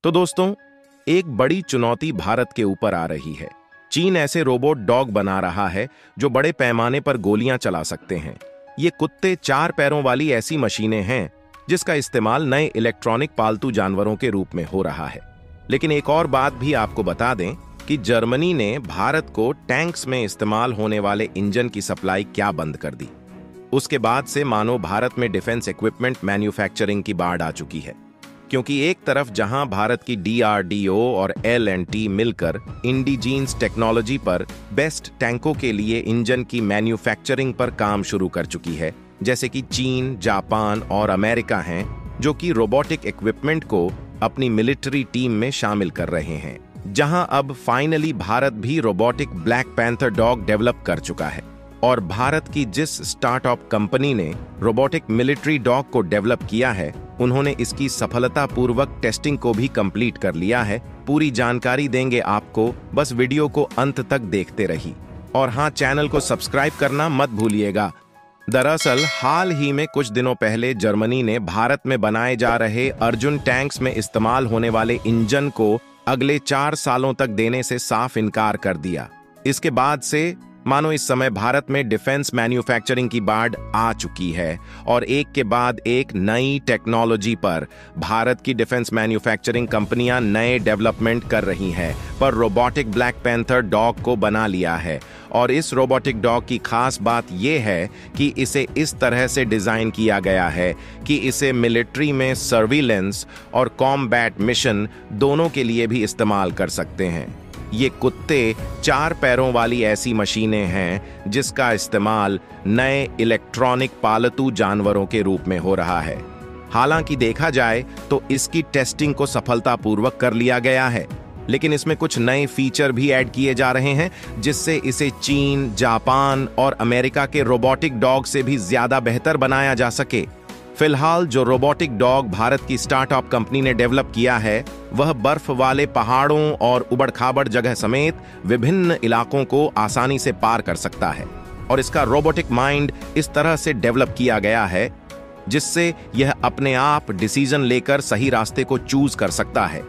तो दोस्तों, एक बड़ी चुनौती भारत के ऊपर आ रही है। चीन ऐसे रोबोट डॉग बना रहा है जो बड़े पैमाने पर गोलियां चला सकते हैं। ये कुत्ते 4 पैरों वाली ऐसी मशीनें हैं जिसका इस्तेमाल नए इलेक्ट्रॉनिक पालतू जानवरों के रूप में हो रहा है। लेकिन एक और बात भी आपको बता दें कि जर्मनी ने भारत को टैंक्स में इस्तेमाल होने वाले इंजन की सप्लाई क्या बंद कर दी। उसके बाद से मानो भारत में डिफेंस इक्विपमेंट मैन्युफैक्चरिंग की बाढ़ आ चुकी है, क्योंकि एक तरफ जहां भारत की DRDO और L&T मिलकर इंडिजीन्स टेक्नोलॉजी पर बेस्ट टैंकों के लिए इंजन की मैन्युफैक्चरिंग पर काम शुरू कर चुकी है, जैसे कि चीन, जापान और अमेरिका हैं, जो कि रोबोटिक इक्विपमेंट को अपनी मिलिट्री टीम में शामिल कर रहे हैं। जहां अब फाइनली भारत भी robotic black panther dog develop कर चुका है। और भारत की जिस स्टार्टअप कंपनी ने रोबोटिक मिलिट्री डॉग को डेवलप किया है, उन्होंने इसकी सफलतापूर्वक टेस्टिंग को भी कंप्लीट कर लिया है। पूरी जानकारी देंगे आपको, बस वीडियो को अंत तक देखते रहिए। और हाँ, चैनल को सब्सक्राइब करना मत भूलिएगा। दरअसल हाल ही में कुछ दिनों पहले जर्मनी ने भारत में बनाए जा रहे अर्जुन टैंक्स में इस्तेमाल होने वाले इंजन को अगले 4 सालों तक देने से साफ इनकार कर दिया। इसके बाद से मानो इस समय भारत में डिफेंस मैन्युफैक्चरिंग की बाढ़ आ चुकी है और एक के बाद एक नई टेक्नोलॉजी पर भारत की डिफेंस मैन्युफैक्चरिंग कंपनियां नए डेवलपमेंट कर रही हैं, पर रोबोटिक ब्लैक पैंथर डॉग को बना लिया है। और इस रोबोटिक डॉग की खास बात यह है कि इसे इस तरह से डिजाइन किया गया है कि इसे मिलिट्री में सर्विलेंस और कॉम्बैट मिशन दोनों के लिए भी इस्तेमाल कर सकते हैं। ये कुत्ते 4 पैरों वाली ऐसी मशीनें हैं जिसका इस्तेमाल नए इलेक्ट्रॉनिक पालतू जानवरों के रूप में हो रहा है। हालांकि देखा जाए तो इसकी टेस्टिंग को सफलतापूर्वक कर लिया गया है, लेकिन इसमें कुछ नए फीचर भी ऐड किए जा रहे हैं जिससे इसे चीन, जापान और अमेरिका के रोबोटिक डॉग से भी ज्यादा बेहतर बनाया जा सके। फिलहाल जो रोबोटिक डॉग भारत की स्टार्टअप कंपनी ने डेवलप किया है, वह बर्फ वाले पहाड़ों और उबड़-खाबड़ जगह समेत विभिन्न इलाकों को आसानी से पार कर सकता है। और इसका रोबोटिक माइंड इस तरह से डेवलप किया गया है जिससे यह अपने आप डिसीजन लेकर सही रास्ते को चूज कर सकता है।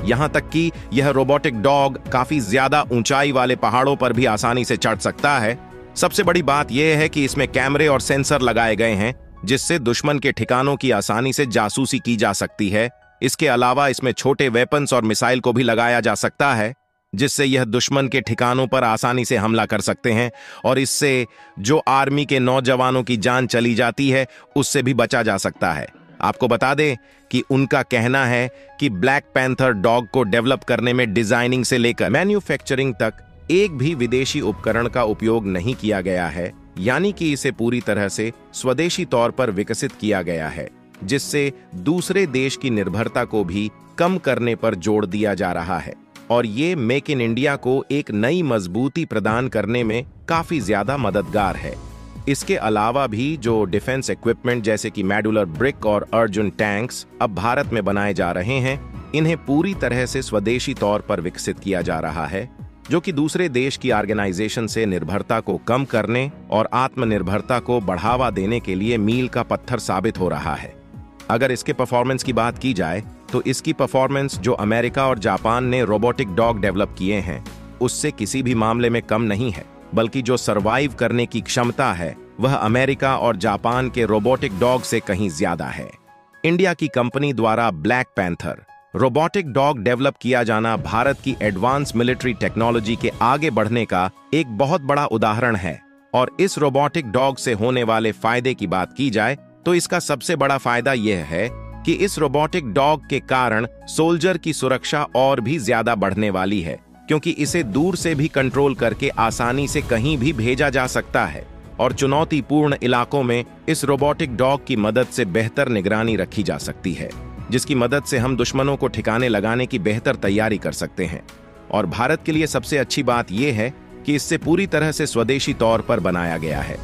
यहां तक कि यह रोबोटिक डॉग काफी ज्यादा ऊंचाई वाले पहाड़ों पर भी आसानी से चढ़ सकता है। सबसे बड़ी बात यह है कि इसमें कैमरे और सेंसर लगाए गए हैं जिससे दुश्मन के ठिकानों की आसानी से जासूसी की जा सकती है। इसके अलावा इसमें छोटे वेपन्स और मिसाइल को भी लगाया जा सकता है जिससे यह दुश्मन के ठिकानों पर आसानी से हमला कर सकते हैं और इससे जो आर्मी के नौजवानों की जान चली जाती है उससे भी बचा जा सकता है। आपको बता दें कि उनका कहना है कि ब्लैक पैंथर डॉग को डेवलप करने में डिजाइनिंग से लेकर मैन्युफैक्चरिंग तक एक भी विदेशी उपकरण का उपयोग नहीं किया गया है, यानी कि इसे पूरी तरह से स्वदेशी तौर पर विकसित किया गया है, जिससे दूसरे देश की निर्भरता को भी कम करने पर जोर दिया जा रहा है। और ये मेक इन इंडिया को एक नई मजबूती प्रदान करने में काफी ज्यादा मददगार है। इसके अलावा भी जो डिफेंस इक्विपमेंट जैसे कि मॉड्यूलर ब्रिक और अर्जुन टैंक्स अब भारत में बनाए जा रहे हैं, इन्हें पूरी तरह से स्वदेशी तौर पर विकसित किया जा रहा है, जो कि दूसरे देश की ऑर्गेनाइजेशन से निर्भरता को कम करने और आत्मनिर्भरता को बढ़ावा देने के लिए मील का पत्थर साबित हो रहा है। अगर इसके परफॉर्मेंस की बात की जाए तो इसकी परफॉर्मेंस जो अमेरिका और जापान ने रोबोटिक डॉग डेवलप किए हैं उससे किसी भी मामले में कम नहीं है, बल्कि जो सरवाइव करने की क्षमता है वह अमेरिका और जापान के रोबोटिक डॉग से कहीं ज्यादा है। इंडिया की कंपनी द्वारा black panther robotic dog develop किया जाना भारत की एडवांस मिलिट्री टेक्नोलॉजी के आगे बढ़ने का एक बहुत बड़ा उदाहरण है। और इस रोबोटिक डॉग से होने वाले फायदे की बात की जाए तो इसका सबसे बड़ा फायदा यह है कि इस रोबोटिक डॉग के कारण सोल्जर की सुरक्षा और भी ज्यादा बढ़ने वाली है, क्योंकि इसे दूर से भी कंट्रोल करके आसानी से कहीं भी भेजा जा सकता है और चुनौतीपूर्ण इलाकों में इस रोबोटिक डॉग की मदद से बेहतर निगरानी रखी जा सकती है, जिसकी मदद से हम दुश्मनों को ठिकाने लगाने की बेहतर तैयारी कर सकते हैं। और भारत के लिए सबसे अच्छी बात यह है कि इससे पूरी तरह से स्वदेशी तौर पर बनाया गया है,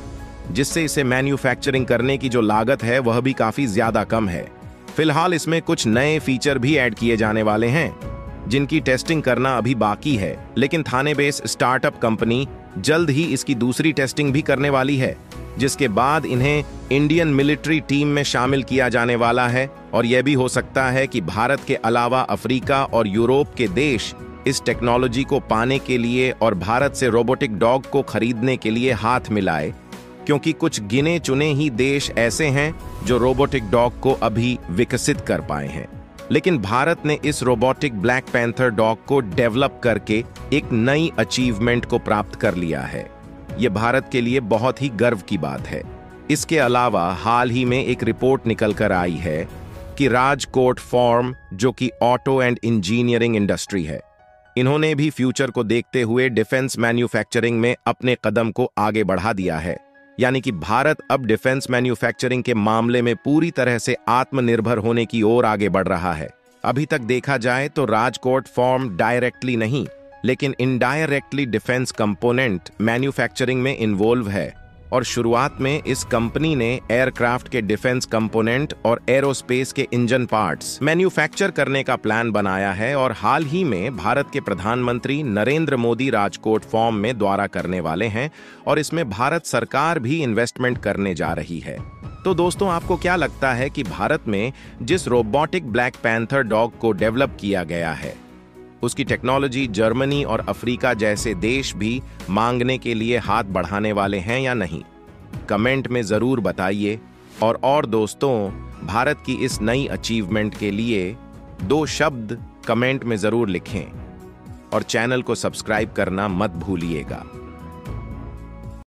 जिससे इसे मैन्युफैक्चरिंग करने की जो लागत है वह भी काफी ज्यादा कम है। फिलहाल इसमें कुछ नए फीचर भी ऐड किए जाने वाले हैं जिनकी टेस्टिंग करना अभी बाकी है, लेकिन थाने बेस स्टार्टअप कंपनी जल्द ही इसकी दूसरी टेस्टिंग भी करने वाली है, जिसके बाद इन्हें इंडियन मिलिट्री टीम में शामिल किया जाने वाला है। और यह भी हो सकता है कि भारत के अलावा अफ्रीका और यूरोप के देश इस टेक्नोलॉजी को पाने के लिए और भारत से रोबोटिक डॉग को खरीदने के लिए हाथ मिलाए, क्योंकि कुछ गिने चुने ही देश ऐसे हैं जो रोबोटिक डॉग को अभी विकसित कर पाए हैं। लेकिन भारत ने इस रोबोटिक ब्लैक पैंथर डॉग को डेवलप करके एक नई अचीवमेंट को प्राप्त कर लिया है। यह भारत के लिए बहुत ही गर्व की बात है। इसके अलावा हाल ही में एक रिपोर्ट निकल कर आई है कि राजकोट फॉर्म, जो कि ऑटो एंड इंजीनियरिंग इंडस्ट्री है, इन्होंने भी फ्यूचर को देखते हुए डिफेंस मैन्युफैक्चरिंग में अपने कदम को आगे बढ़ा दिया है। यानी कि भारत अब डिफेंस मैन्युफैक्चरिंग के मामले में पूरी तरह से आत्मनिर्भर होने की ओर आगे बढ़ रहा है। अभी तक देखा जाए तो राजकोट फॉर्म डायरेक्टली नहीं, लेकिन इनडायरेक्टली डिफेंस कंपोनेंट मैन्युफैक्चरिंग में इन्वॉल्व है। और शुरुआत में इस कंपनी ने एयरक्राफ्ट के डिफेंस कंपोनेंट और एरोस्पेस के इंजन पार्ट्स मैन्युफैक्चर करने का प्लान बनाया है। और हाल ही में भारत के प्रधानमंत्री नरेंद्र मोदी राजकोट फॉर्म में द्वारा करने वाले हैं और इसमें भारत सरकार भी इन्वेस्टमेंट करने जा रही है। तो दोस्तों, आपको क्या लगता है कि भारत में जिस रोबोटिक ब्लैक पैंथर डॉग को डेवलप किया गया है, उसकी टेक्नोलॉजी जर्मनी और अफ्रीका जैसे देश भी मांगने के लिए हाथ बढ़ाने वाले हैं या नहीं? कमेंट में जरूर बताइए। और दोस्तों, भारत की इस नई अचीवमेंट के लिए 2 शब्द कमेंट में जरूर लिखें और चैनल को सब्सक्राइब करना मत भूलिएगा।